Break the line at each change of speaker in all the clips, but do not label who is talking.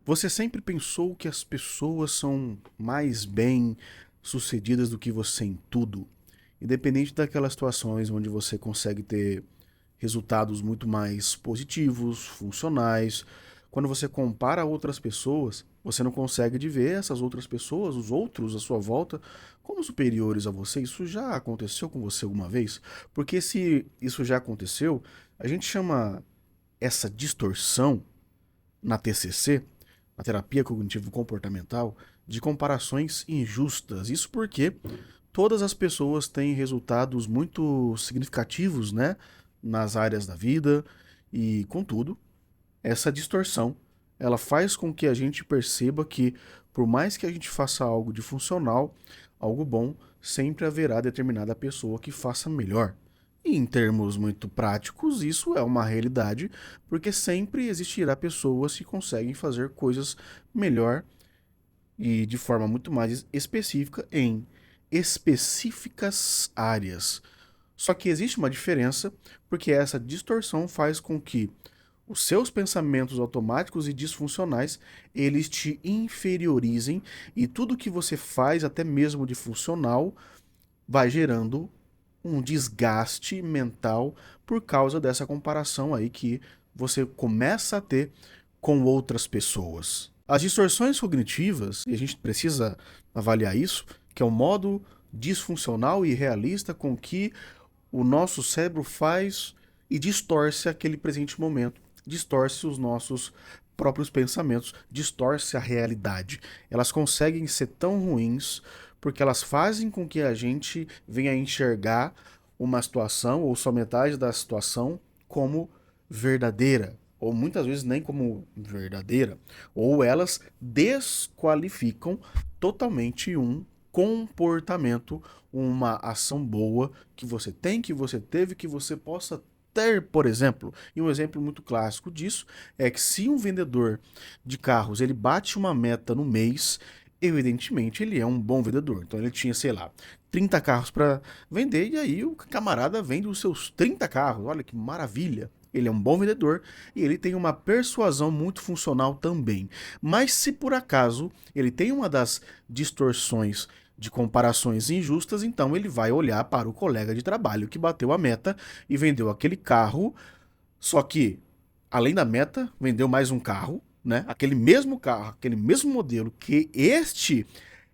Você sempre pensou que as pessoas são mais bem-sucedidas do que você em tudo? Independente daquelas situações onde você consegue ter resultados muito mais positivos, funcionais. Quando você compara a outras pessoas, você não consegue de ver essas outras pessoas, os outros à sua volta, como superiores a você. Isso já aconteceu com você alguma vez? Porque se isso já aconteceu, a gente chama essa distorção na TCC, na terapia cognitivo-comportamental, de comparações injustas. Isso porque todas as pessoas têm resultados muito significativos, né, nas áreas da vida e, contudo, essa distorção, ela faz com que a gente perceba que, por mais que a gente faça algo de funcional, algo bom, sempre haverá determinada pessoa que faça melhor. E em termos muito práticos, isso é uma realidade, porque sempre existirá pessoas que conseguem fazer coisas melhor e de forma muito mais específica em específicas áreas. Só que existe uma diferença, porque essa distorção faz com que os seus pensamentos automáticos e disfuncionais, eles te inferiorizem e tudo que você faz, até mesmo de funcional, vai gerando um desgaste mental por causa dessa comparação aí que você começa a ter com outras pessoas. As distorções cognitivas, e a gente precisa avaliar isso, que é o modo disfuncional e realista com que o nosso cérebro faz e distorce aquele presente momento, distorce os nossos próprios pensamentos, distorce a realidade. Elas conseguem ser tão ruins porque elas fazem com que a gente venha enxergar uma situação ou só metade da situação como verdadeira, ou muitas vezes nem como verdadeira, ou elas desqualificam totalmente um comportamento, uma ação boa que você tem, que você teve, que você possa ter, por exemplo. E um exemplo muito clássico disso é que se um vendedor de carros ele bate uma meta no mês, evidentemente ele é um bom vendedor. Então ele tinha, sei lá, 30 carros para vender e aí o camarada vende os seus 30 carros. Olha que maravilha. Ele é um bom vendedor e ele tem uma persuasão muito funcional também. Mas se por acaso ele tem uma das distorções de comparações injustas, então ele vai olhar para o colega de trabalho que bateu a meta e vendeu aquele carro, só que, além da meta, vendeu mais um carro, né? Aquele mesmo carro, aquele mesmo modelo que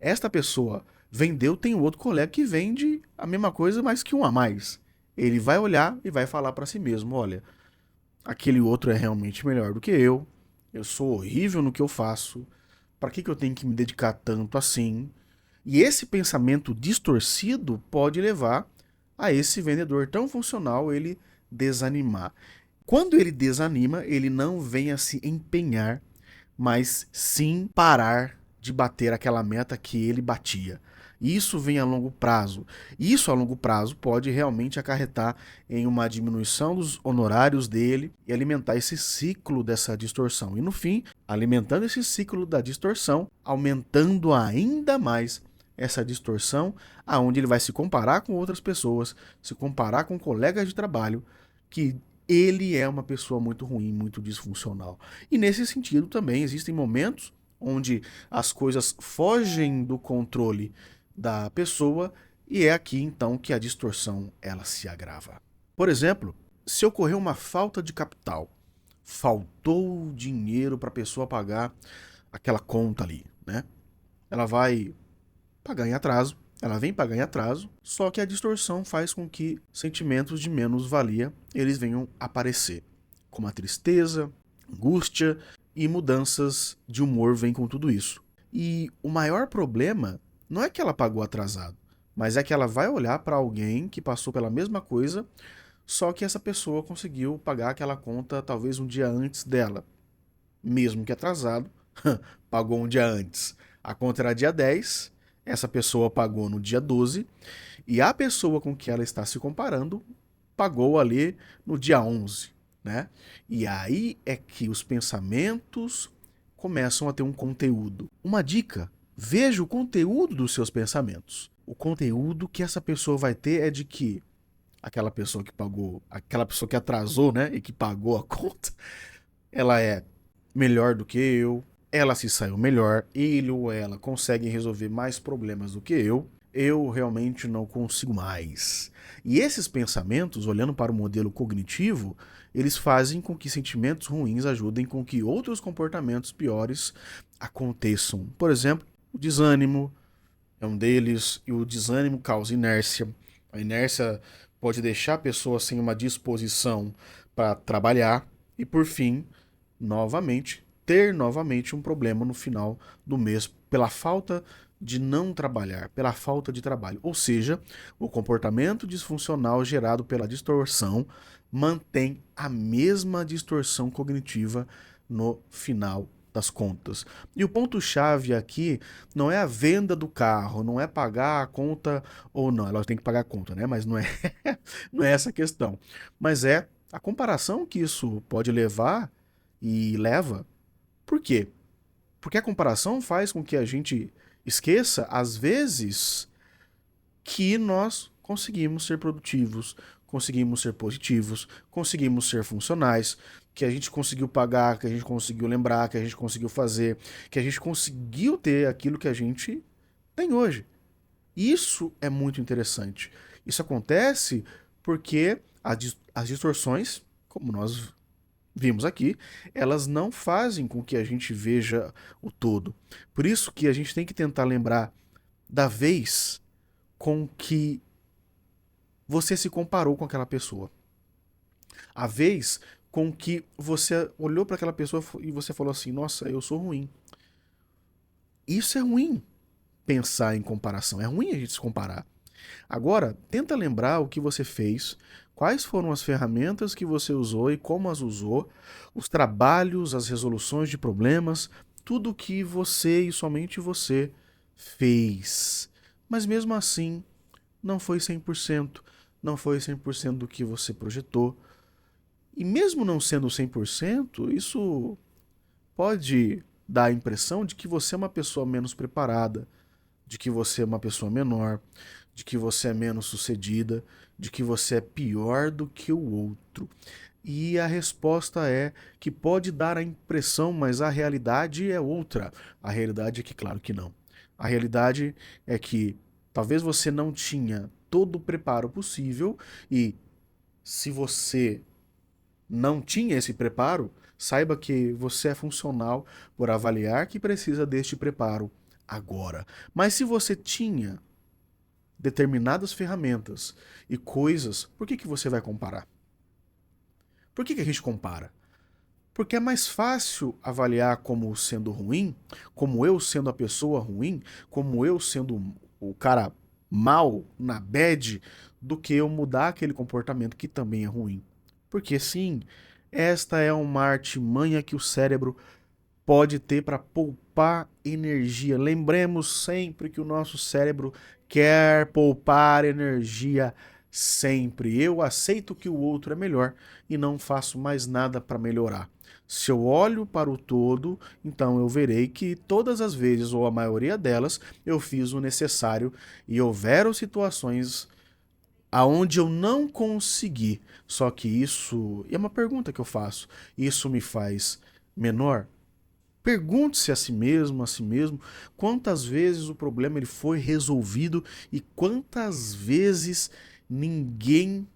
esta pessoa vendeu, tem um outro colega que vende a mesma coisa, mas que um a mais. Ele vai olhar e vai falar para si mesmo, olha, aquele outro é realmente melhor do que eu sou horrível no que eu faço, para que eu tenho que me dedicar tanto assim? E esse pensamento distorcido pode levar a esse vendedor tão funcional ele desanimar. Quando ele desanima, ele não vem a se empenhar, mas sim parar de bater aquela meta que ele batia. Isso vem a longo prazo. Isso a longo prazo pode realmente acarretar em uma diminuição dos honorários dele e alimentar esse ciclo dessa distorção. E no fim, alimentando esse ciclo da distorção, aumentando ainda mais essa distorção, aonde ele vai se comparar com outras pessoas, se comparar com colegas de trabalho, que ele é uma pessoa muito ruim, muito disfuncional. E nesse sentido também existem momentos onde as coisas fogem do controle da pessoa e é aqui então que a distorção ela se agrava. Por exemplo, se ocorrer uma falta de capital, faltou dinheiro para a pessoa pagar aquela conta ali, né? Ela vai pagar em atraso, ela vem pagar em atraso, só que a distorção faz com que sentimentos de menos-valia eles venham aparecer, como a tristeza, angústia e mudanças de humor vêm com tudo isso. E o maior problema não é que ela pagou atrasado, mas é que ela vai olhar para alguém que passou pela mesma coisa, só que essa pessoa conseguiu pagar aquela conta talvez um dia antes dela. Mesmo que atrasado, pagou um dia antes. A conta era dia 10, essa pessoa pagou no dia 12, e a pessoa com que ela está se comparando pagou ali no dia 11, né? E aí é que os pensamentos começam a ter um conteúdo. Uma dica: veja o conteúdo dos seus pensamentos. O conteúdo que essa pessoa vai ter é de que aquela pessoa que pagou, aquela pessoa que atrasou, né, e que pagou a conta, ela é melhor do que eu, ela se saiu melhor, ele ou ela consegue resolver mais problemas do que eu realmente não consigo mais. E esses pensamentos, olhando para o modelo cognitivo, eles fazem com que sentimentos ruins ajudem com que outros comportamentos piores aconteçam. Por exemplo, o desânimo é um deles, e o desânimo causa inércia. A inércia pode deixar a pessoa sem uma disposição para trabalhar e, por fim, novamente, ter novamente um problema no final do mês pela falta de não trabalhar, pela falta de trabalho. Ou seja, o comportamento disfuncional gerado pela distorção mantém a mesma distorção cognitiva no final das contas. E o ponto-chave aqui não é a venda do carro, não é pagar a conta ou não. Ela tem que pagar a conta, né? Mas não é, não é essa a questão. Mas é a comparação que isso pode levar e leva. Por quê? Porque a comparação faz com que a gente esqueça, às vezes, que nós conseguimos ser produtivos, conseguimos ser positivos, conseguimos ser funcionais, que a gente conseguiu pagar, que a gente conseguiu lembrar, que a gente conseguiu fazer, que a gente conseguiu ter aquilo que a gente tem hoje. Isso é muito interessante. Isso acontece porque as distorções, como nós vimos aqui, elas não fazem com que a gente veja o todo. Por isso que a gente tem que tentar lembrar da vez com que você se comparou com aquela pessoa. A vez com que você olhou para aquela pessoa e você falou assim: nossa, eu sou ruim. Isso é ruim, pensar em comparação. É ruim a gente se comparar. Agora, tenta lembrar o que você fez, quais foram as ferramentas que você usou e como as usou, os trabalhos, as resoluções de problemas, tudo que você e somente você fez. Mas mesmo assim, não foi 100%, não foi 100% do que você projetou. E mesmo não sendo 100%, isso pode dar a impressão de que você é uma pessoa menos preparada, de que você é uma pessoa menor, de que você é menos sucedida, de que você é pior do que o outro. E a resposta é que pode dar a impressão, mas a realidade é outra. A realidade é que, claro que não. A realidade é que talvez você não tinha todo o preparo possível e se você não tinha esse preparo, saiba que você é funcional por avaliar que precisa deste preparo agora. Mas se você tinha determinadas ferramentas e coisas, por que você vai comparar? Por que a gente compara? Porque é mais fácil avaliar como sendo ruim, como eu sendo a pessoa ruim, como eu sendo o cara mal na bad, do que eu mudar aquele comportamento que também é ruim. Porque sim, esta é uma artimanha que o cérebro pode ter para poupar energia. Lembremos sempre que o nosso cérebro quer poupar energia sempre. Eu aceito que o outro é melhor e não faço mais nada para melhorar. Se eu olho para o todo, então eu verei que todas as vezes, ou a maioria delas, eu fiz o necessário e houveram situações aonde eu não consegui. Só que isso, e é uma pergunta que eu faço, isso me faz menor? Pergunte-se a si mesmo, quantas vezes o problema ele foi resolvido e quantas vezes ninguém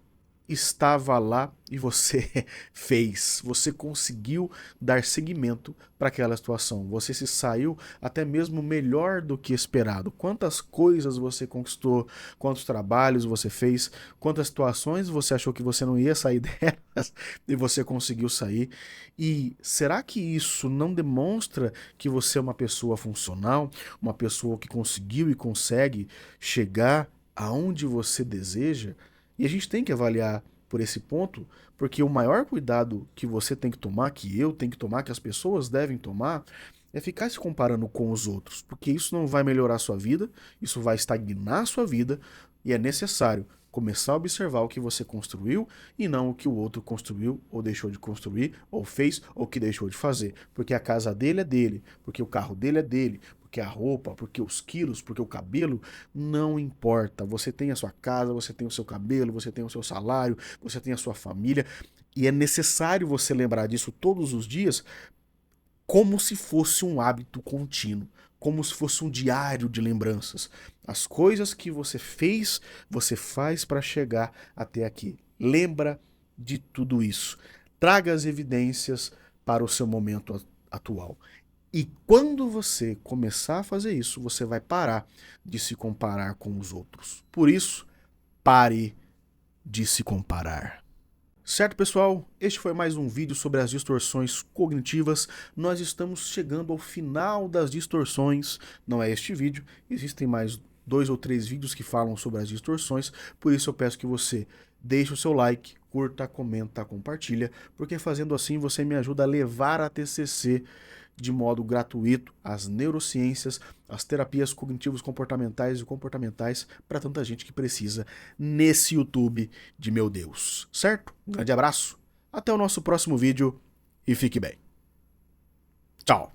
estava lá e você fez. Você conseguiu dar seguimento para aquela situação. Você se saiu até mesmo melhor do que esperado. Quantas coisas você conquistou, quantos trabalhos você fez, quantas situações você achou que você não ia sair delas e você conseguiu sair. E será que isso não demonstra que você é uma pessoa funcional, uma pessoa que conseguiu e consegue chegar aonde você deseja? E a gente tem que avaliar por esse ponto, porque o maior cuidado que você tem que tomar, que eu tenho que tomar, que as pessoas devem tomar, é ficar se comparando com os outros, porque isso não vai melhorar a sua vida, isso vai estagnar a sua vida, e é necessário começar a observar o que você construiu e não o que o outro construiu ou deixou de construir, ou fez ou que deixou de fazer. Porque a casa dele é dele, porque o carro dele é dele, porque a roupa, porque os quilos, porque o cabelo, não importa. Você tem a sua casa, você tem o seu cabelo, você tem o seu salário, você tem a sua família, e é necessário você lembrar disso todos os dias como se fosse um hábito contínuo, como se fosse um diário de lembranças. As coisas que você fez, você faz para chegar até aqui. Lembra de tudo isso. Traga as evidências para o seu momento atual. E quando você começar a fazer isso, você vai parar de se comparar com os outros. Por isso, pare de se comparar. Certo, pessoal? Este foi mais um vídeo sobre as distorções cognitivas. Nós estamos chegando ao final das distorções. Não é este vídeo, existem mais 2 ou 3 vídeos que falam sobre as distorções. Por isso eu peço que você deixe o seu like, curta, comenta, compartilha, porque fazendo assim você me ajuda a levar a TCC de modo gratuito as neurociências, as terapias cognitivos comportamentais e comportamentais para tanta gente que precisa nesse YouTube de meu Deus, certo? Um grande abraço, até o nosso próximo vídeo e fique bem. Tchau!